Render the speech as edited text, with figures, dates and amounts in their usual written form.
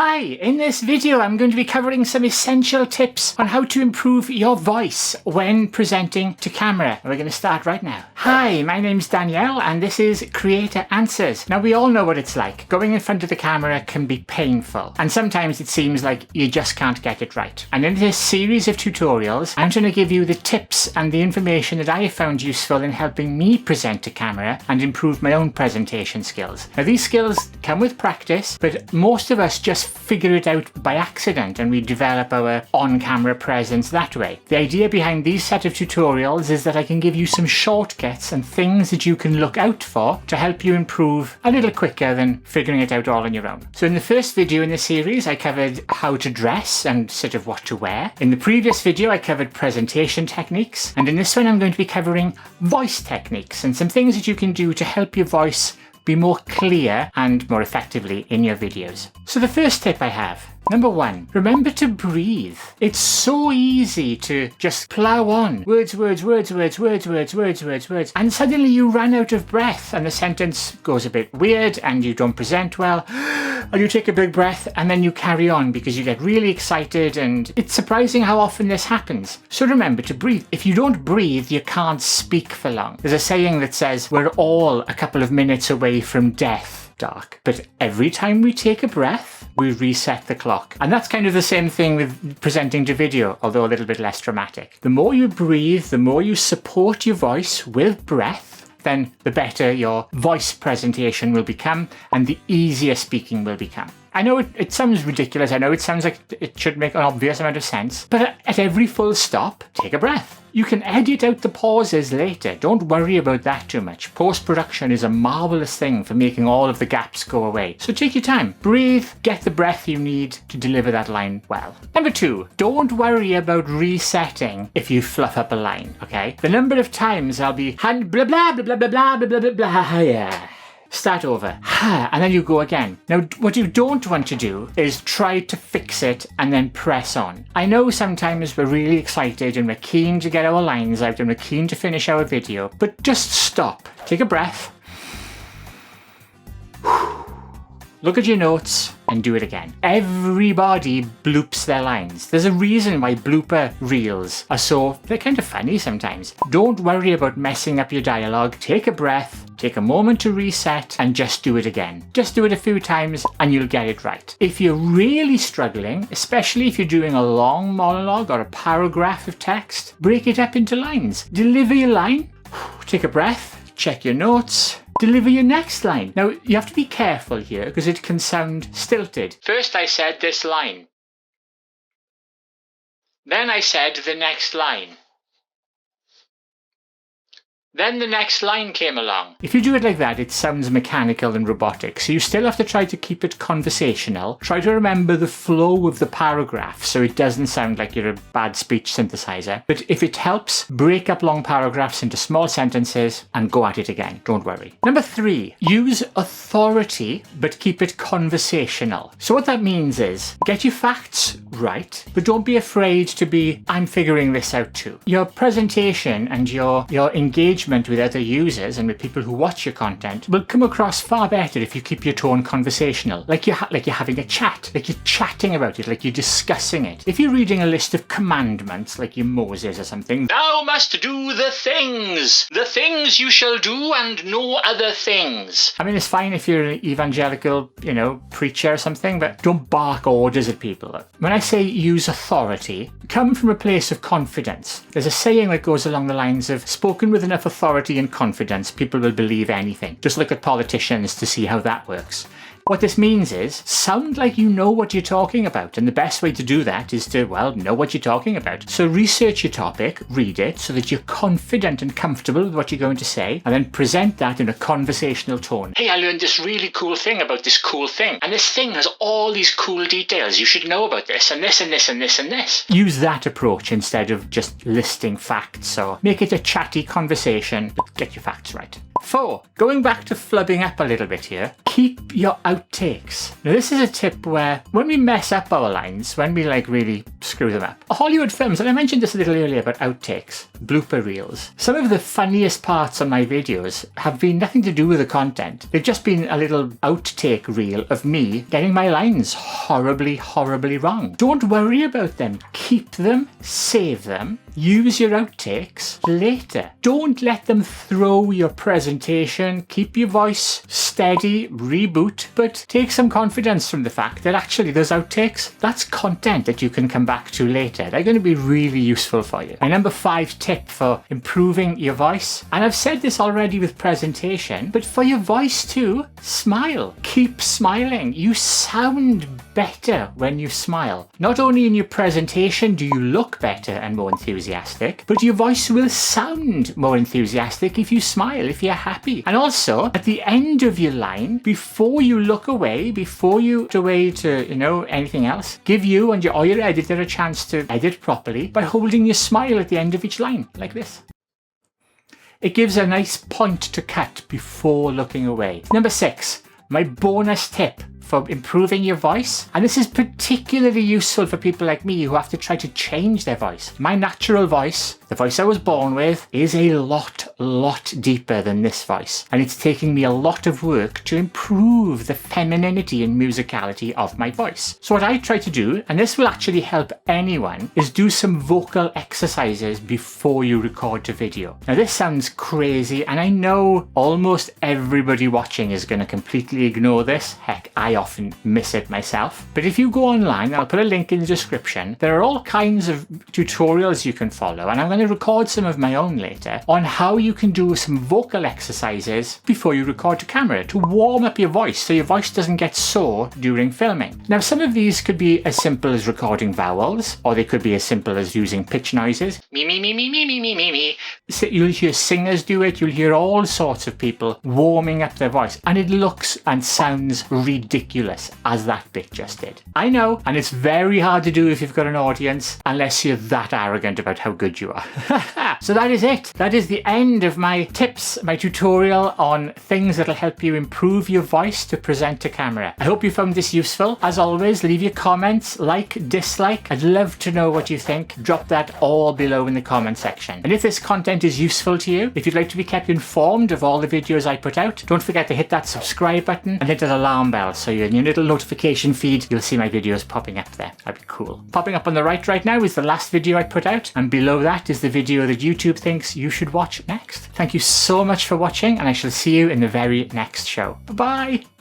Hi, in this video I'm going to be covering some essential tips on how to improve your voice when presenting to camera. We're going to start right now. Hi, my name's Danielle and this is Creator Answers. Now we all know what it's like. Going in front of the camera can be painful and sometimes it seems like you just can't get it right. And in this series of tutorials I'm going to give you the tips and the information that I have found useful in helping me present to camera and improve my own presentation skills. Now these skills come with practice, but most of us just figure it out by accident and we develop our on-camera presence that way. The idea behind these set of tutorials is that I can give you some shortcuts and things that you can look out for to help you improve a little quicker than figuring it out all on your own. So in the first video in the series I covered how to dress and sort of what to wear. In the previous video I covered presentation techniques, and in this one I'm going to be covering voice techniques and some things that you can do to help your voice be more clear and more effectively in your videos. So the first tip I have, number one, remember to breathe. It's so easy to just plow on. Words, and suddenly you run out of breath and the sentence goes a bit weird and you don't present well. Or you take a big breath and then you carry on because you get really excited, and it's surprising how often this happens. So remember to breathe. If you don't breathe, you can't speak for long. There's a saying that says we're all a couple of minutes away from death. Dark. But every time we take a breath, we reset the clock. And that's kind of the same thing with presenting to video, although a little bit less dramatic. The more you breathe, the more you support your voice with breath, then the better your voice presentation will become and the easier speaking will become. I know it sounds ridiculous, I know it sounds like it should make an obvious amount of sense, but at every full stop, take a breath. You can edit out the pauses later, don't worry about that too much. Post-production is a marvellous thing for making all of the gaps go away. So take your time, breathe, get the breath you need to deliver that line well. Number two, don't worry about resetting if you fluff up a line, okay? The number of times I'll be hand blah blah blah blah blah blah blah blah blah yeah. Start over, and then you go again. Now, what you don't want to do is try to fix it and then press on. I know sometimes we're really excited and we're keen to get our lines out and we're keen to finish our video, but just stop. Take a breath. Look at your notes and do it again. Everybody bloops their lines. There's a reason why blooper reels are they're kind of funny sometimes. Don't worry about messing up your dialogue. Take a breath, take a moment to reset and just do it again. Just do it a few times and you'll get it right. If you're really struggling, especially if you're doing a long monologue or a paragraph of text, break it up into lines. Deliver your line, take a breath, check your notes, deliver your next line. Now, you have to be careful here because it can sound stilted. First I said this line. Then I said the next line. Then the next line came along. If you do it like that, it sounds mechanical and robotic, so you still have to try to keep it conversational. Try to remember the flow of the paragraph so it doesn't sound like you're a bad speech synthesizer. But if it helps, break up long paragraphs into small sentences and go at it again. Don't worry. Number three, use authority, but keep it conversational. So what that means is, get your facts right, but don't be afraid to be, I'm figuring this out too. Your presentation and your engagement with other users and with people who watch your content will come across far better if you keep your tone conversational, like you're having a chat, like you're chatting about it, like you're discussing it. If you're reading a list of commandments like you're Moses or something, thou must do the things you shall do and no other things. I mean, it's fine if you're an evangelical, preacher or something, but don't bark orders at people. When I say use authority, come from a place of confidence. There's a saying that goes along the lines of, spoken with enough authority and confidence, people will believe anything. Just look at politicians to see how that works. What this means is, sound like you know what you're talking about, and the best way to do that is to, know what you're talking about. So research your topic, read it, so that you're confident and comfortable with what you're going to say, and then present that in a conversational tone. Hey, I learned this really cool thing about this cool thing, and this thing has all these cool details. You should know about this, and this, and this, and this, and this. Use that approach instead of just listing facts, or make it a chatty conversation, but get your facts right. 4. Going back to flubbing up a little bit here, keep your outtakes. Now this is a tip where when we mess up our lines, when we like really screw them up, Hollywood films, and I mentioned this a little earlier about outtakes, blooper reels. Some of the funniest parts on my videos have been nothing to do with the content. They've just been a little outtake reel of me getting my lines horribly, horribly wrong. Don't worry about them. Keep them, save them, use your outtakes later. Don't let them throw your presentation. Keep your voice steady, reboot, but take some confidence from the fact that actually those outtakes, that's content that you can come back to later. They're going to be really useful for you. My number 5 tip for improving your voice, and I've said this already with presentation, but for your voice too, smile. Keep smiling. You sound better when you smile. Not only in your presentation do you look better and more enthusiastic, but your voice will sound more enthusiastic if you smile, if you're happy. And also, at the end of your line, before you look away, before you look away to, anything else, give you and your editor a chance to edit properly by holding your smile at the end of each line, like this. It gives a nice point to cut before looking away. Number 6, my bonus tip for improving your voice, and this is particularly useful for people like me who have to try to change their voice. My natural voice, the voice I was born with, is a lot deeper than this voice, and it's taking me a lot of work to improve the femininity and musicality of my voice. So what I try to do, and this will actually help anyone, is do some vocal exercises before you record the video. Now this sounds crazy, and I know almost everybody watching is going to completely ignore this. Heck, I often miss it myself. But if you go online, I'll put a link in the description, there are all kinds of tutorials you can follow, and I'm going to record some of my own later on how you can do some vocal exercises before you record to camera to warm up your voice so your voice doesn't get sore during filming. Now some of these could be as simple as recording vowels, or they could be as simple as using pitch noises. Me, me, me, me, me, me, me, me, me. So you'll hear singers do it, you'll hear all sorts of people warming up their voice, and it looks and sounds ridiculous as that bit just did. I know, and it's very hard to do if you've got an audience, unless you're that arrogant about how good you are. So that is it. That is the end of my tips, my tutorial on things that'll help you improve your voice to present to camera. I hope you found this useful. As always, leave your comments, like, dislike. I'd love to know what you think. Drop that all below in the comment section. And if this content is useful to you, if you'd like to be kept informed of all the videos I put out, don't forget to hit that subscribe button and hit that alarm bell so in your little notification feed you'll see my videos popping up there. That'd be cool. Popping up on the right now is the last video I put out, and below that is the video that YouTube thinks you should watch next. Thank you so much for watching, and I shall see you in the very next show. Bye-bye!